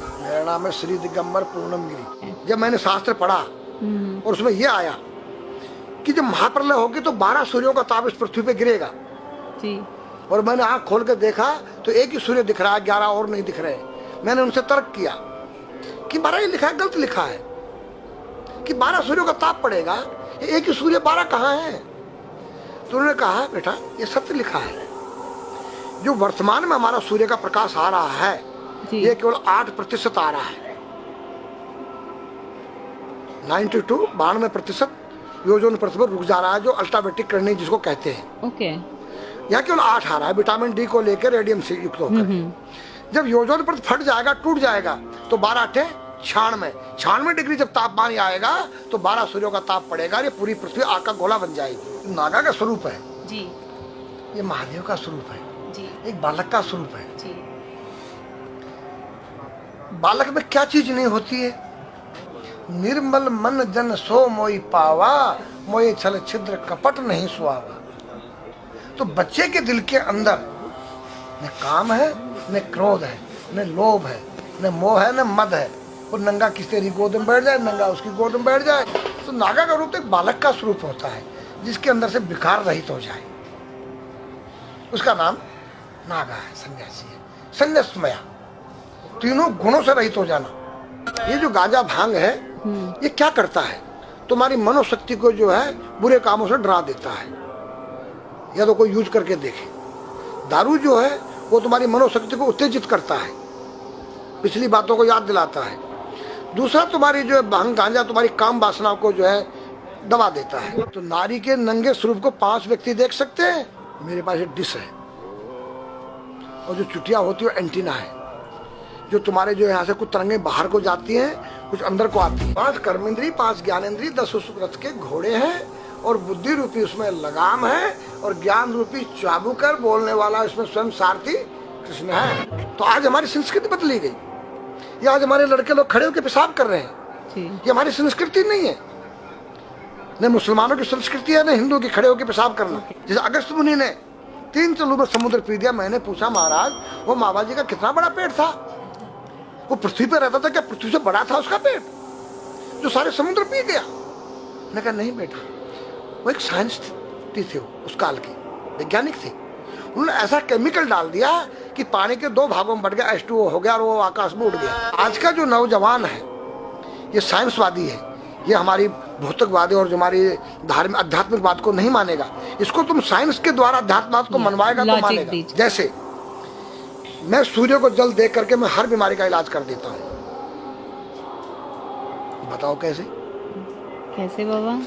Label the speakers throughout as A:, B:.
A: मेरा नाम है श्री दिगंबर पूर्णम गिरी। जब मैंने शास्त्र पढ़ा और उसमें यह आया कि जब महाप्रलय होगी तो 12 सूर्यों का ताप इस पृथ्वी पे गिरेगा जी। और मैंने आंख खोल कर देखा तो एक ही सूर्य दिख रहा है, 11 और नहीं दिख रहे। मैंने उनसे तर्क किया कि 12 ही लिखा है, गलत लिखा है कि 12 सूर्यों का ताप पड़ेगा, एक ही सूर्य 12 कहाँ है? तो उन्होंने कहा बेटा ये सत्य लिखा है, जो वर्तमान में हमारा सूर्य का प्रकाश आ रहा है ये केवल 8% आ रहा है। 92% ओजोन पृथ्वी पर रुक जा रहा है, जो अल्ट्रावायलेट किरणें जिसको कहते हैं। ओके। यहाँ केवल 8 आ रहा है विटामिन डी को लेकर, रेडियम से युक्त होकर। जब ओजोन परत फट जाएगा, टूट जाएगा, तो 12 8 96 डिग्री जब तापमान आएगा तो 12 सूर्यों का ताप पड़ेगा, ये पूरी पृथ्वी आग का गोला बन जाएगी। नागा का स्वरूप है जी, ये महादेव का स्वरूप है जी, एक बालक का स्वरूप है जी। बालक में क्या चीज नहीं होती है? निर्मल मन जन सो मोई पावा, मोई छल छिद्र कपट नहीं सुहावा। तो बच्चे के दिल के अंदर न काम है, न क्रोध है, न लोभ है, न मोह है, न मद है। और नंगा किस तेरी गोद में बैठ जाए, नंगा उसकी गोद में बैठ जाए। तो नागा का रूप एक बालक का स्वरूप होता है जिसके अंदर से विकार रहित हो जाए, उसका नाम नागा है, सन्यासी है, संन्यासमया, तीनों गुणों से रहित हो जाना। ये जो गांजा भांग है ये क्या करता है? तुम्हारी मनोशक्ति को जो है बुरे कामों से डरा देता है, या तो कोई यूज करके देखे। दारू जो है वो तुम्हारी मनोशक्ति को उत्तेजित करता है, पिछली बातों को याद दिलाता है। दूसरा तुम्हारी जो है भांग गांजा तुम्हारी काम वासनाओं को जो है दबा देता है। तो नारी के नंगे स्वरूप को 5 व्यक्ति देख सकते हैं। मेरे पास एक डिश है और जो चुटिया होती है एंटीना है, जो तुम्हारे जो यहाँ से कुछ तरंगे बाहर को जाती हैं, कुछ अंदर को आती है। 5 कर्मेंद्री, 5 ज्ञानेंद्री, 10 उस रथ के घोड़े हैं, और बुद्धि रूपी उसमें लगाम है, और ज्ञान रूपी चाबुकर बोलने वाला इसमें स्वयं सारथी कृष्ण है। तो आज हमारी संस्कृति बदली गई। ये आज हमारे लड़के लोग खड़े होकर पेशाब कर रहे हैं, ये हमारी संस्कृति नहीं है। न मुसलमानों की संस्कृति है, न हिंदू की खड़े होकर पेशाब करना। जैसे अगस्त मुनि ने 3 चलू में समुद्र पी दिया। मैंने पूछा महाराज वो मामा जी का कितना बड़ा पेट था? वो पृथ्वी पर रहता था, क्या पृथ्वी से बड़ा था उसका पेट जो सारे समुद्र पी गया? मैंने कहा नहीं बेटा, वो एक साइंस थी, उस काल की वैज्ञानिक थे। उन्होंने ऐसा केमिकल डाल दिया कि पानी के 2 भागों में बढ़ गया, H2O हो गया और वो आकाश में उड़ गया। आज का जो नौजवान है ये साइंसवादी है, ये हमारी भौतिकवादी और जो हमारी धार्मिक आध्यात्मिकवाद को नहीं मानेगा। इसको तुम साइंस के द्वारा अध्यात्मवाद को मनवाएगा तो मानेगा। जैसे मैं सूर्य को जल देख करके मैं हर बीमारी का इलाज कर देता हूँ। बताओ कैसे?
B: कैसे बाबा?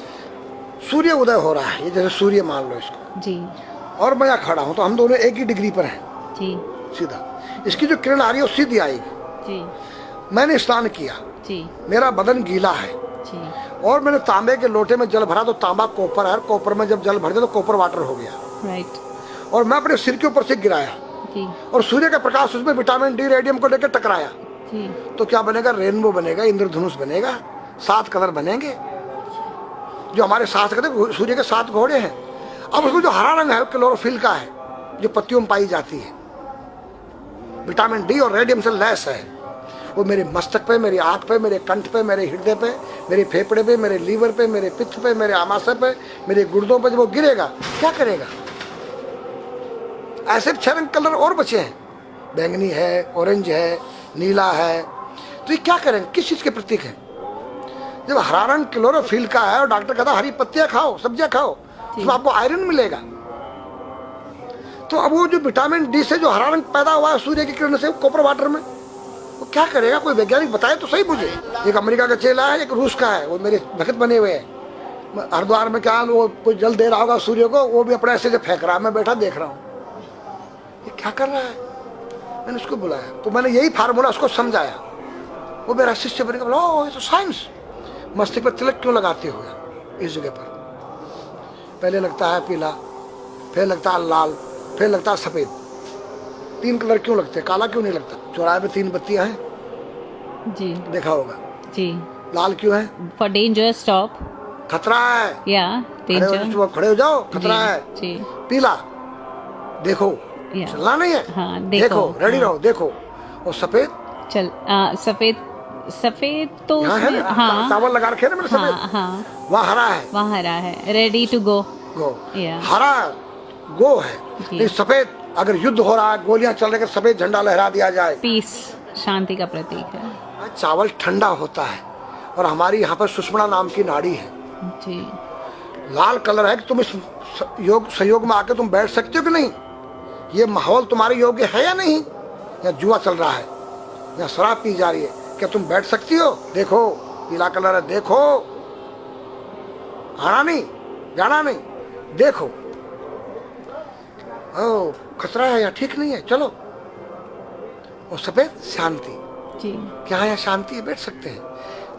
A: सूर्य उदय हो रहा है, ये जैसे सूर्य मान लो इसको जी, और मैं यहाँ खड़ा हूँ, तो हम दोनों एक ही डिग्री पर हैं जी। सीधा इसकी जो किरण आ रही है वो सीधी आएगी जी। मैंने स्नान किया जी, मेरा बदन गीला है जी, और मैंने तांबे के लोटे में जल भरा, तो तांबा कॉपर है, कोपर में जब जल भर दिया तो कॉपर वाटर हो गया राइट। और मैं अपने सिर के ऊपर से गिराया जी, और सूर्य का प्रकाश उसमें विटामिन डी रेडियम को लेकर टकराया जी। तो क्या बनेगा? रेनबो बनेगा, इंद्रधनुष बनेगा, 7 कलर बनेंगे। जो हमारे 7 कहते सूर्य के 7 घोड़े हैं। अब उसमें जो हरा रंग है क्लोरोफिल का है, जो पत्तियों में पाई जाती है, विटामिन डी और रेडियम से लैस है। वो मेरे मस्तक पे, मेरी आंख पे, मेरे कंठ पे, मेरे हृदय पे, मेरे फेफड़े पे, मेरे लीवर पे, मेरे पित्त पे, मेरे आमाशय पे, मेरे गुर्दों पे जब वो गिरेगा क्या करेगा? ऐसे 6 रंग कलर और बचे हैं, बैंगनी है, ऑरेंज है, नीला है। तो ये क्या करेंगे? किस चीज के प्रतीक है? जब हरा रंग क्लोरोफिल का है और डॉक्टर कहता है हरी पत्तियां खाओ, सब्जियां खाओ, तो आपको आयरन मिलेगा। तो अब वो जो विटामिन डी से जो हरा रंग पैदा हुआ है सूर्य की किरण से कॉपर वाटर में, वो क्या करेगा? कोई वैज्ञानिक बताए तो सही मुझे। एक अमेरिका का चेला है, एक रूस का है, वो मेरे भक्त बने हुए हैं। हरिद्वार में क्या वो कोई जल दे रहा होगा सूर्य को, वो भी अपने ऐसे से फेंक रहा है, मैं बैठा देख रहा हूँ ये क्या कर रहा है। मैंने उसको बुलाया, तो मैंने यही फार्मूला उसको समझाया। वो मेरा शिष्य बन गया, बोला ओ ये तो साइंस। मस्तिष्क पर तिलक क्यों लगाते हो इस जगह पर? पहले लगता है पीला, फिर लगता है लाल, फिर लगता है सफेद। 3 कलर क्यों लगते हैं? काला क्यों नहीं लगता? चौराहे पे 3 बत्तियां हैं जी, देखा होगा जी। लाल क्यों है?
B: फॉर डेंजर, स्टॉप,
A: खतरा है,
B: या डेंजर,
A: खड़े हो जाओ, खतरा है जी। पीला देखो चलना नहीं है, हाँ, देखो रेडी रहो, देखो। और सफेद
B: चल सफेद सफेद तो
A: यहाँ है
B: उसमें
A: ना,
B: हाँ
A: चावल लगा रखे हैं ना मैंने
B: हाँ
A: सफेद,
B: हाँ
A: वहाँ हरा है।
B: वहाँ हरा है, ready to go.
A: Go
B: Yeah.
A: हरा गो है।
B: जी।
A: नहीं सफेद, अगर युद्ध हो रहा है, गोलियां चल रही है, सफेद झंडा लहरा दिया जाए।
B: पीस, शांति का प्रतीक है।
A: चावल ठंडा होता है और हमारी यहाँ पर सुषुम्ना नाम की नाड़ी है,
B: जी।
A: लाल कलर है कि तुम इस योग सहयोग में आके तुम बैठ सकते हो कि नहीं, ये माहौल तुम्हारे योग्य है या नहीं, या जुआ चल रहा है, या शराब पी जा रही है, क्या तुम बैठ सकती हो? देखो पीला कलर है, देखो, आना नहीं जाना नहीं, देखो, ओ खतरा है या ठीक नहीं है, चलो। और सफेद शांति,
B: जी।
A: क्या यहाँ शांति है, बैठ सकते हैं।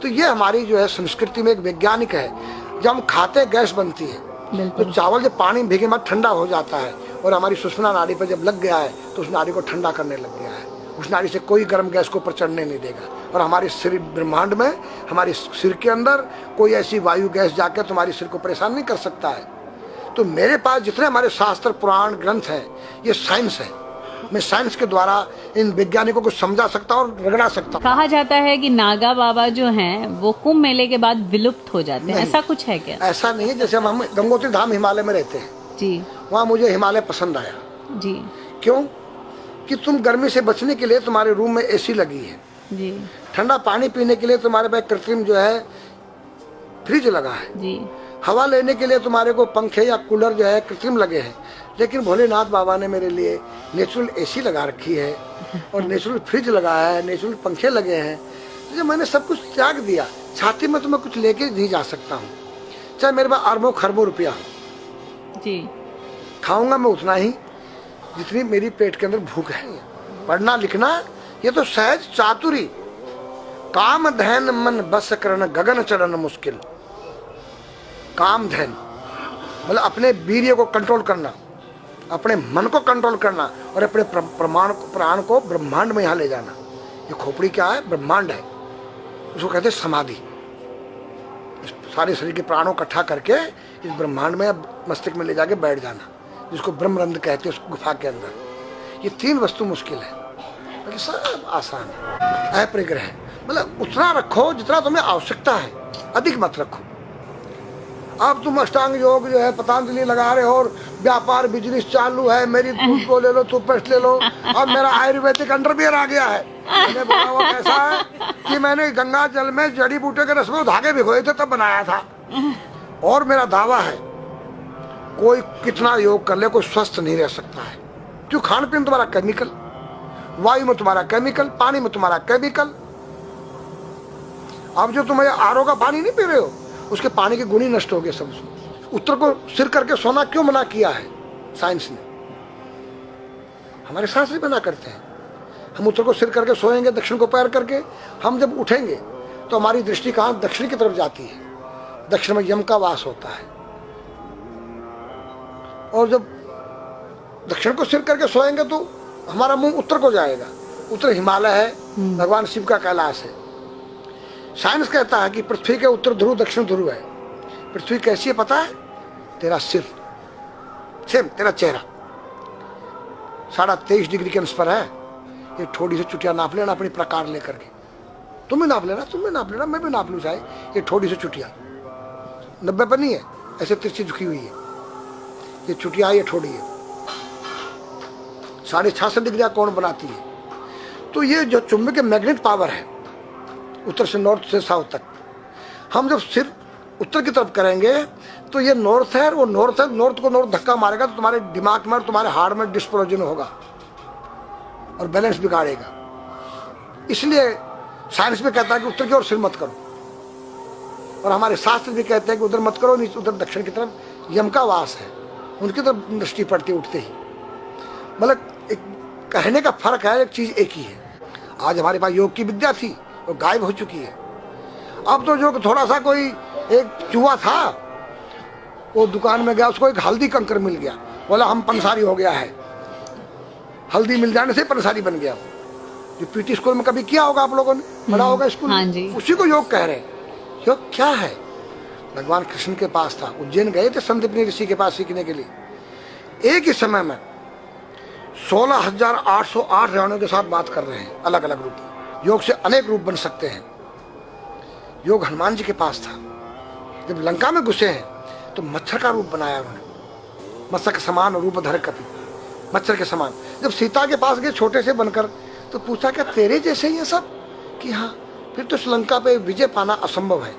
A: तो ये हमारी जो है संस्कृति में एक वैज्ञानिक है, जब हम खाते हैं गैस बनती है, तो
B: बिल्कुल।
A: चावल जब पानी में भीगे बाद ठंडा हो जाता है और हमारी सुषुम्ना नाड़ी पर जब लग गया है तो उस नाड़ी को ठंडा करने लग गया है। उस नाड़ी से कोई गर्म गैस को ऊपर चढ़ने नहीं देगा और हमारे सिर ब्रह्मांड में, हमारे सिर के अंदर कोई ऐसी वायु गैस जाकर तुम्हारी सिर को परेशान नहीं कर सकता है। तो मेरे पास जितने हमारे शास्त्र पुराण ग्रंथ हैं, ये साइंस है। मैं साइंस के द्वारा इन वैज्ञानिकों को समझा सकता हूँ और रगड़ा सकता हूँ।
B: कहा जाता है कि नागा बाबा जो हैं वो कुंभ मेले के बाद विलुप्त हो जाते हैं,
A: नहीं।
B: ऐसा कुछ है क्या?
A: ऐसा नहीं है। जैसे हम गंगोत्री धाम हिमालय में रहते हैं,
B: जी
A: वहाँ मुझे हिमालय पसंद आया।
B: जी
A: क्यों? कि तुम गर्मी से बचने के लिए तुम्हारे रूम में एसी लगी है,
B: जी
A: ठंडा पानी पीने के लिए तुम्हारे पास कृत्रिम जो है फ्रिज लगा है,
B: जी।
A: हवा लेने के लिए तुम्हारे को पंखे या कूलर जो है कृत्रिम लगे हैं, लेकिन भोलेनाथ बाबा ने मेरे लिए नेचुरल एसी लगा रखी है और नेचुरल फ्रिज लगाया है, नेचुरल पंखे लगे हैं। तो मैंने सब कुछ त्याग दिया, छाती में तो मैं कुछ लेके नहीं जा सकता हूँ, चाहे मेरे पास अरबों खरबों रुपया हो,
B: जी
A: खाऊंगा मैं उतना ही जितनी मेरी पेट के अंदर भूख है। पढ़ना लिखना ये तो सहज चातुरी, काम धैन मन बस करन गगन चढ़न मुश्किल। काम धैन मतलब अपने वीर्य को कंट्रोल करना, अपने मन को कंट्रोल करना और अपने प्राण को ब्रह्मांड में यहाँ ले जाना। ये खोपड़ी क्या है? ब्रह्मांड है, उसको कहते हैं समाधि। सारे शरीर के प्राणों इकट्ठा करके इस ब्रह्मांड में मस्तिष्क में ले जाके बैठ जाना, जिसको ब्रह्मरंध्र कहते हैं, उस गुफा के अंदर। ये तीन वस्तु मुश्किल है, बाकी सब आसान है। अपरिग्रह मतलब उतना रखो जितना तुम्हें आवश्यकता है, अधिक मत रखो। अब तुम अष्टांग योग जो है पतंजलि लगा रहे हो और व्यापार बिजनेस चालू है, मेरी दूध को ले लो, टूथपेस्ट ले लो। अब मेरा आयुर्वेदिक अंडरवियर आ गया है। मैंने बोला वो कैसा है कि मैंने गंगा जल में जड़ी बूटे के रस में धागे भिगोए थे तब बनाया था। और मेरा दावा है कोई कितना योग कर ले कोई स्वस्थ नहीं रह सकता है, क्यों? खान पीन तुम्हारा केमिकल, वायु में तुम्हारा केमिकल, पानी में तुम्हारा केमिकल। अब जो तुम आरओ का पानी नहीं पी रहे हो, उसके पानी के गुण ही नष्ट हो गए सब। उत्तर को सिर करके सोना क्यों मना किया है साइंस ने? हमारे शास्त्र मना करते हैं। हम उत्तर को सिर करके सोएंगे, दक्षिण को पैर करके। हम जब उठेंगे तो हमारी दृष्टि कहाँ? दक्षिण की तरफ जाती है। दक्षिण में यम का वास होता है। और जब दक्षिण को सिर करके सोएंगे तो हमारा मुंह उत्तर को जाएगा। उत्तर हिमालय है, भगवान शिव का कैलाश है। साइंस कहता है कि पृथ्वी के उत्तर ध्रुव दक्षिण ध्रुव है। पृथ्वी कैसी है पता है? तेरा सिर, सेम तेरा चेहरा 23.5 डिग्री के अंश पर है। ये थोड़ी सी चुटिया नाप लेना अपनी प्रकार लेकर के, तुम भी नाप लेना, तुम भी नाप लेना, मैं भी नाप लूँ चाहे। ये थोड़ी सी चुटिया 90 पर नहीं है, ऐसे तिरछी झुकी हुई है। ये चुटिया ये थोड़ी है, 66.5 डिग्री कोण बनाती है। तो ये जो चुंबकीय मैग्नेट पावर है उत्तर से नॉर्थ से साउथ तक, हम जब सिर उत्तर की तरफ करेंगे तो ये नॉर्थ है, वो नॉर्थ है, नॉर्थ को नॉर्थ धक्का मारेगा तो तुम्हारे दिमाग में और तुम्हारे हार्ट में डिस्प्रोजन होगा और बैलेंस बिगाड़ेगा। इसलिए साइंस में कहता है कि उत्तर की ओर सिर मत करो, और हमारे शास्त्र भी कहते हैं कि उधर मत करो, नहीं उधर दक्षिण की तरफ यम का वास है, उनकी तरफ दृष्टि पड़ती उठते ही। मतलब एक कहने का फर्क है, एक चीज एक ही है। आज हमारे पास योग की विद्या थी, वो गायब हो चुकी है। अब तो जो थोड़ा सा कोई एक चूहा था, वो दुकान में गया, उसको एक हल्दी कंकर मिल गया, बोला हम पंसारी हो गया है। हल्दी मिल जाने से पंसारी बन गया। जो पीटी स्कूल में कभी किया होगा आप लोगों ने, पढ़ा होगा स्कूल
B: हाँ
A: में,
B: जी।
A: उसी को योग कह रहे हैं। योग क्या है? भगवान कृष्ण के पास था, उज्जैन गए थे संदीपनी ऋषि के पास सीखने के लिए। एक ही समय में 16,808 रावणों के साथ बात कर रहे हैं, अलग अलग रूप में। योग से अनेक रूप बन सकते हैं। योग हनुमान जी के पास था। जब लंका में घुसे हैं तो मच्छर का रूप बनाया उन्होंने, मत्स्य के समान रूप धर कपि, मच्छर के समान। जब सीता के पास गए छोटे से बनकर, तो पूछा क्या तेरे जैसे ही है सब? कि हाँ। फिर तो श्रीलंका पे विजय पाना असंभव है।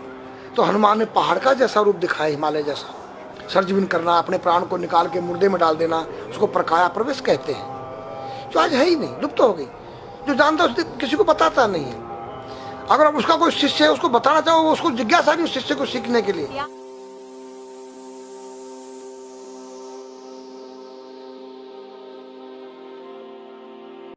A: तो हनुमान ने पहाड़ का जैसा रूप दिखाया, हिमालय जैसा। सर्जविन करना, अपने प्राण को निकाल के मुर्दे में डाल देना, उसको प्रकाया प्रवेश कहते हैं, जो आज है ही नहीं, लुप्त हो गई। जो जानता है किसी को बताता नहीं है। अगर उसका कोई शिष्य है उसको बताना चाहो, वो उसको जिज्ञासा नहीं उस शिष्य को सीखने के लिए।